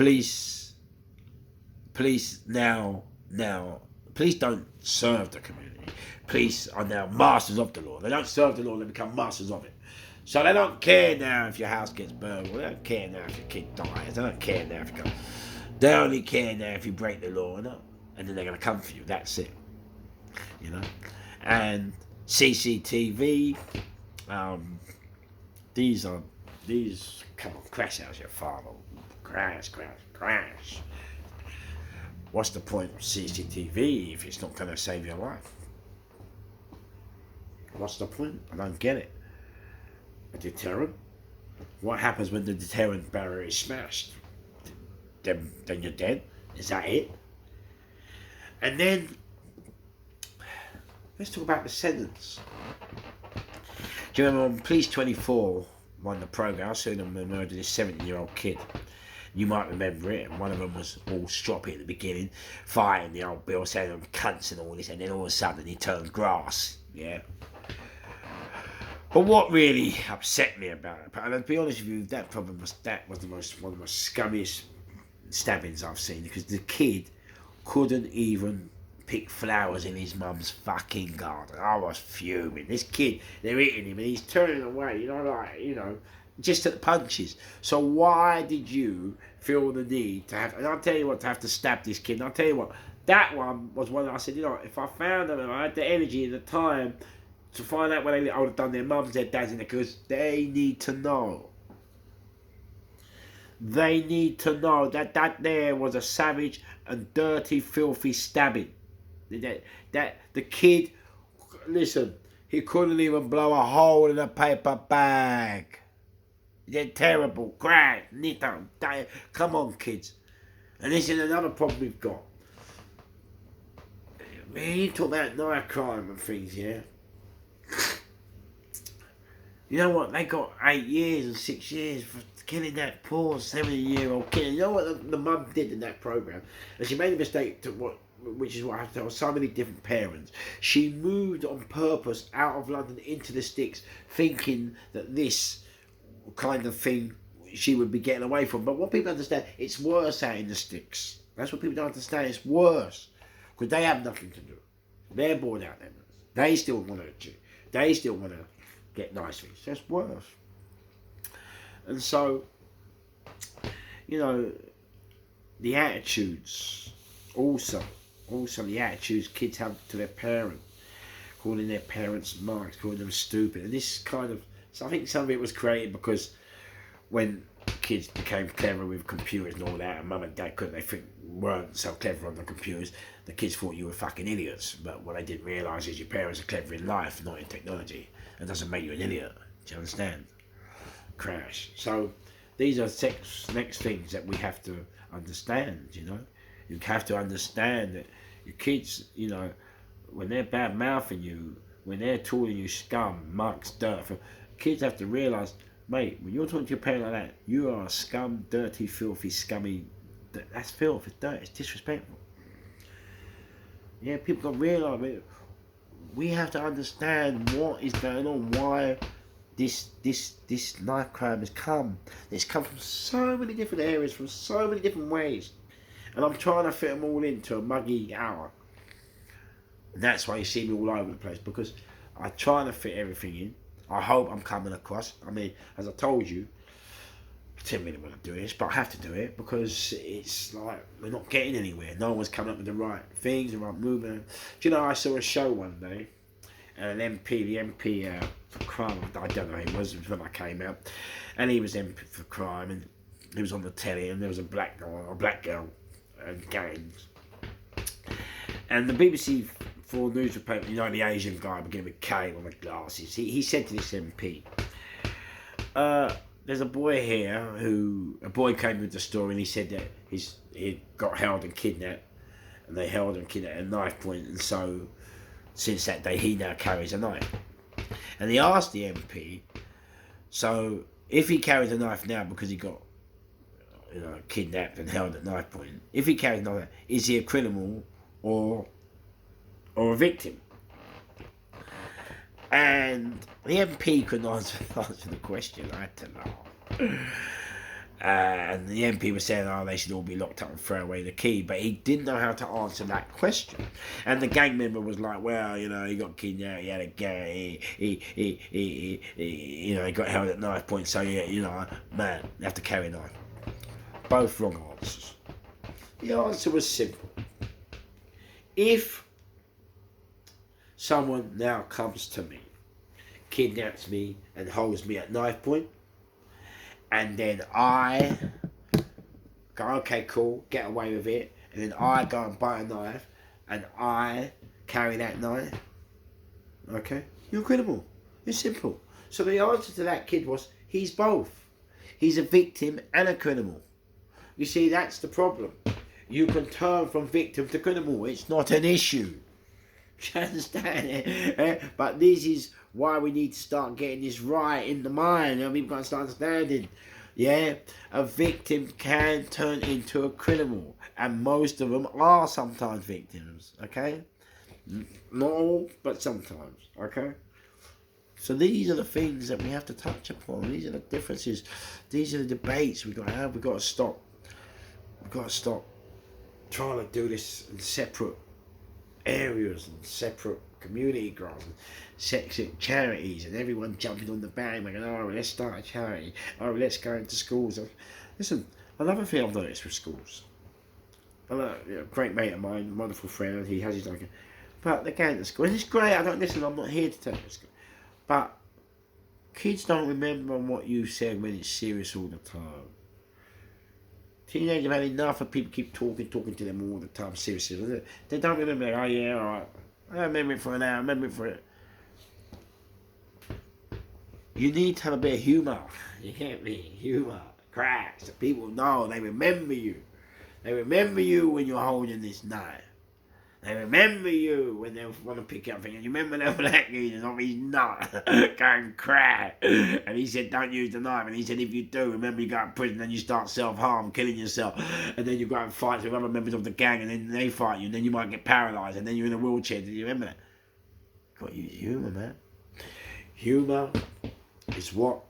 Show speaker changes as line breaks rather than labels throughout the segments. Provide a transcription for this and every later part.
police now, police don't serve the community. Police are now masters of the law. They don't serve the law, they become masters of it. So they don't care now if your house gets burned. They don't care now if your kid dies. They don't care now if you go. They only care now if you break the law, and then they're going to come for you. That's it. You know? And CCTV, these, come on, crash out your father. Crash. What's the point of CCTV if it's not going to save your life? What's the point? I don't get it. A deterrent? What happens when the deterrent barrier is smashed? Then you're dead? Is that it? And then, let's talk about the sentence. Do you remember when Police 24 won the programme? I saw them murder this 17-year-old kid. You might remember it, and one of them was all stroppy at the beginning, fighting the old Bill, saying them cunts and all this, and then all of a sudden he turned grass, yeah. But what really upset me about it, and to be honest with you, that was one of the most scummiest stabbings I've seen, because the kid couldn't even pick flowers in his mum's fucking garden. I was fuming. This kid, they're hitting him and he's turning away, just at the punches. So why did you feel the need to have, and I'll tell you what, to have to stab this kid, and I'll tell you what, that one was one that I said, if I found them and I had the energy and the time to find out when I would have done their mums, their dads in there, because they need to know. They need to know that there was a savage and dirty, filthy stabbing. That the kid, listen, he couldn't even blow a hole in a paper bag. They're terrible. Crash, nitto, come on, kids. And this is another problem we've got. Man, you talk about knife crime and things, yeah? You know what? They got 8 years and 6 years for killing that poor 70-year-old kid. You know what the mum did in that programme? And she made a mistake which is what I have to tell so many different parents. She moved on purpose out of London into the sticks, thinking that this kind of thing she would be getting away from. But what people understand, it's worse out in the sticks. That's what people don't understand. It's worse because they have nothing to do. They're bored out there. They still want to cheat. They still want to get nice things. That's worse. And so, the attitudes also the attitudes kids have to their parents, calling their parents marks, calling them stupid. And this kind of, so I think some of it was created because when kids became clever with computers and all that, and mum and dad weren't so clever on the computers, the kids thought you were fucking idiots. But what they didn't realise is your parents are clever in life, not in technology. It doesn't make you an idiot. Do you understand? Crash. So these are next things that we have to understand, You have to understand that your kids, when they're bad mouthing you, when they're calling you scum, mucks, dirt, kids have to realise, mate, when you're talking to your parent like that, you are a scum, dirty, filthy, scummy. That's filth, it's dirt, it's disrespectful. Yeah, people got to realise it. We have to understand what is going on, why this knife crime has come. It's come from so many different areas, from so many different ways. And I'm trying to fit them all into a muggy hour. And that's why you see me all over the place, because I'm trying to fit everything in. I hope I'm coming across. I mean, as I told you, I didn't really want to do this, but I have to do it because it's like we're not getting anywhere. No one's coming up with the right things, the right movement. Do you know, I saw a show one day, and the MP for crime, I don't know who it was when I came out, and he was MP for crime, and he was on the telly, and there was a black girl, and gangs. And the BBC 4 news reporter, the Asian guy beginning with K on the glasses, he said to this MP, there's a boy here a boy came with the story, and he said that he got held and kidnapped, and they held and kidnapped at a knife point, and so since that day he now carries a knife. And he asked the MP, so if he carries a knife now because he got kidnapped and held at knife point, if he carries a knife, is he a criminal or a victim? And the MP couldn't answer the question. I don't know. And the MP was saying, oh, they should all be locked up and throw away the key. But he didn't know how to answer that question. And the gang member was like, well, you know, he got kidnapped, he had a gang, he got held at knife point. So, yeah, you know, man, you have to carry a knife. Both wrong answers. The answer was simple. If someone now comes to me, kidnaps me and holds me at knife point, and then I go, okay, cool, get away with it, and then I go and buy a knife, and I carry that knife, okay, you're a criminal. It's simple. So the answer to that kid was, he's both. He's a victim and a criminal. You see, that's the problem. You can turn from victim to criminal. It's not an issue. Do you understand it? But this is why we need to start getting this right in the mind. And we've got to start understanding. Yeah, a victim can turn into a criminal. And most of them are sometimes victims. Okay? Not all, but sometimes. Okay? So these are the things that we have to touch upon. These are the differences. These are the debates we've got to have. We've got to stop. We've got to stop trying to do this in separate areas and separate community groups and separate charities, and everyone jumping on the bandwagon. Oh, let's start a charity. Oh, let's go into schools. Listen, another thing I've noticed with schools. A great mate of mine, wonderful friend, he has his own. But they're going to school, and it's great. I'm not here to tell you. But kids don't remember what you said when it's serious all the time. Teenagers have had enough of people keep talking to them all the time, seriously. They don't remember, oh yeah, alright. I remember it for an hour, I remember it for it. You need to have a bit of humour. You get me? Humour. Cracks. So people know, they remember you. They remember you when you're holding this knife. They remember you when they want to pick up things. You remember that black geezer off his nut going crack. And he said, don't use the knife. And he said, if you do, remember you go to prison and you start self-harm, killing yourself. And then you go and fight with other members of the gang and then they fight you. And then you might get paralysed. And then you're in a wheelchair. Do you remember that? Got to use humour, man. Humour is what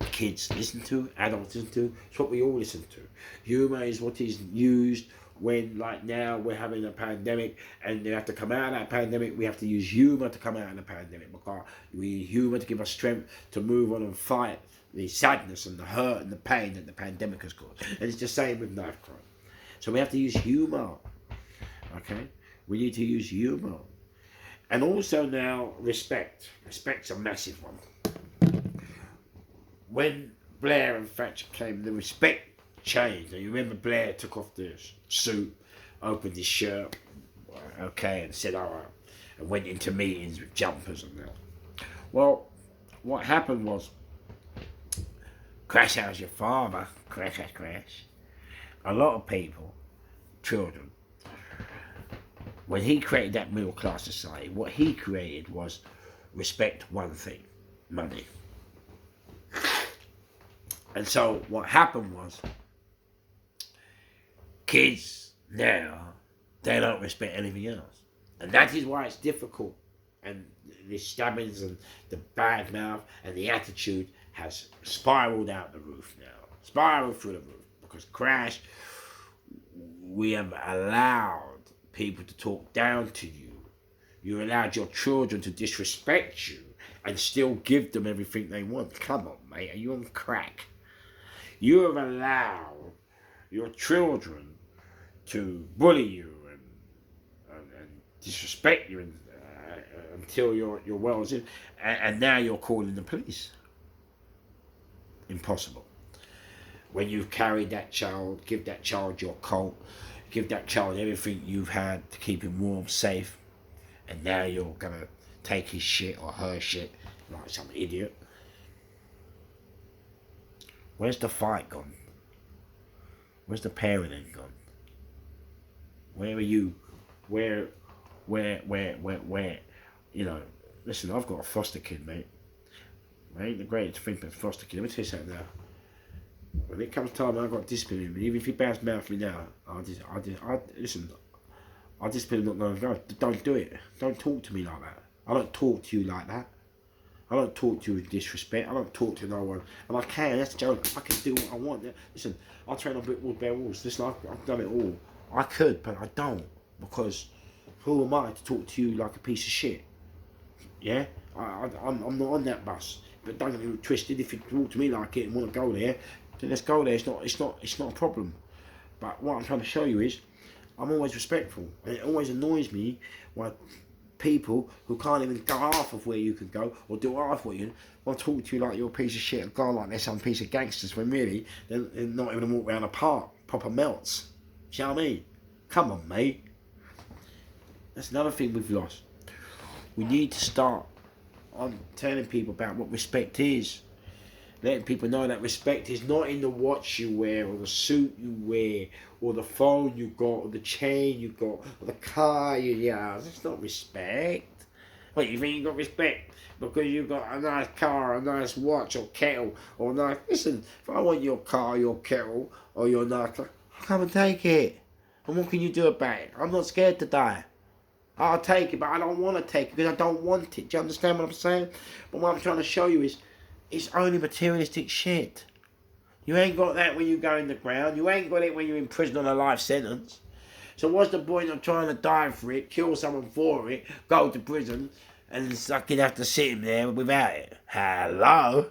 kids listen to, adults listen to. It's what we all listen to. Humour is what is used when, like now, we're having a pandemic and they have to come out of that pandemic. We have to use humour to come out of the pandemic because we need humour to give us strength to move on and fight the sadness and the hurt and the pain that the pandemic has caused. And it's the same with knife crime. So we have to use humour, okay? We need to use humour. And also now, respect. Respect's a massive one. When Blair and Thatcher came, the respect changed. And you remember Blair took off the suit, opened his shirt, okay, and said, all right, and went into meetings with jumpers and that. Well, what happened was, crash, how's your father? Crash, crash. A lot of people, children, when he created that middle class society, what he created was respect one thing, money. And so what happened was, kids now, they don't respect anything else. And that is why it's difficult. And the stabbings and the bad mouth and the attitude has spiraled out the roof now. Spiraled through the roof. Because Crash, we have allowed people to talk down to you. You allowed your children to disrespect you and still give them everything they want. Come on, mate, are you on crack? You have allowed your children to bully you and disrespect you until your wells in, and now you're calling the police. Impossible. When you've carried that child, give that child your coat, give that child everything you've had to keep him warm, safe, and now you're gonna take his shit or her shit like some idiot. Where's the fight gone? Where's the parenting gone? Where are you? Where? You know, listen, I've got a foster kid, mate. I ain't the greatest thing for a foster kid. Let me tell you something now. When it comes time, I've got discipline him. Even if he bounce mouth me now, I'll discipline him not knowing God. Don't do it. Don't talk to me like that. I don't talk to you like that. I don't talk to you with disrespect. I don't talk to no one. And I can, that's the joke. I can do what I want. Listen, I train on brick bare walls. Listen, I've done it all. I could, but I don't. Because who am I to talk to you like a piece of shit? Yeah? I'm not on that bus. But don't get me twisted. If you talk to me like it and want to go there, then let's go there. It's not a problem. But what I'm trying to show you is, I'm always respectful. And it always annoys me when people who can't even go half of where you can go or do half what you want to talk to you like you're a piece of shit and go like they're some piece of gangsters when really they're not even walk around a park, proper melts. Do you know what I mean? Come on, mate. That's another thing we've lost. We need to start on telling people about what respect is. Letting people know that respect is not in the watch you wear or the suit you wear or the phone you got or the chain you got or the car you have. That's not respect. What, you think you got respect because you got a nice car, a nice watch or kettle or nice... Listen, if I want your car, your kettle or your nice car, I'll come and take it. And what can you do about it? I'm not scared to die. I'll take it, but I don't want to take it because I don't want it. Do you understand what I'm saying? But what I'm trying to show you is it's only materialistic shit. You ain't got that when you go in the ground. You ain't got it when you're in prison on a life sentence. So what's the point of trying to die for it, kill someone for it, go to prison, and you'd have to sit in there without it? Hello?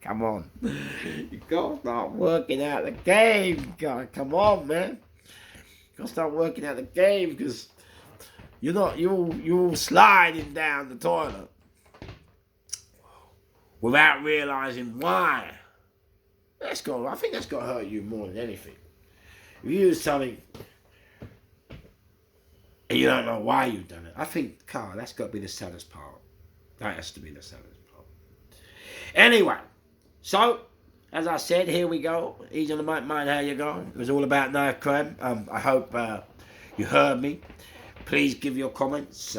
Come on. You gotta start working out the game. Come on, man. You gotta start working out the game because you're all sliding down the toilet without realising why. I think that's got to hurt you more than anything. If you do something and you don't know why you've done it, I think, Carl, that's got to be the saddest part. That has to be the saddest part. Anyway, so, as I said, here we go. Easy on the mic, mind how you going. It was all about knife crime. I hope you heard me. Please give your comments.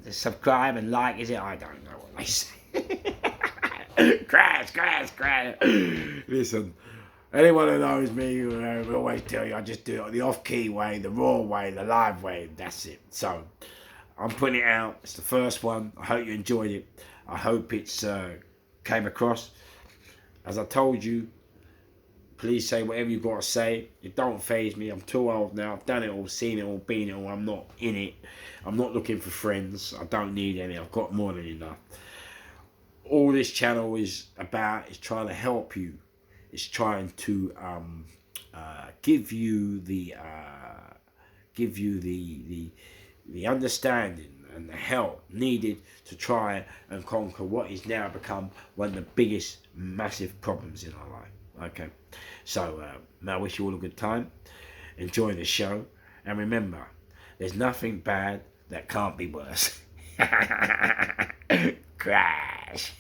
Subscribe and like, is it? I don't know what they say. Crash. Listen, anyone who knows me will always tell you I just do it the off-key way, the raw way, the live way. That's it. So I'm putting it out. It's the first one. I hope you enjoyed it. I hope it's came across. As I told you, please say whatever you've got to say. It don't faze me. I'm too old now. I've done it all, seen it all, been it all. I'm not in it. I'm not looking for friends. I don't need any. I've got more than enough. All this channel is about is trying to help you. It's trying to give you the understanding and the help needed to try and conquer what is now become one of the biggest massive problems in our life. Okay, so I wish you all a good time. Enjoy the show, and remember, there's nothing bad that can't be worse. Crash.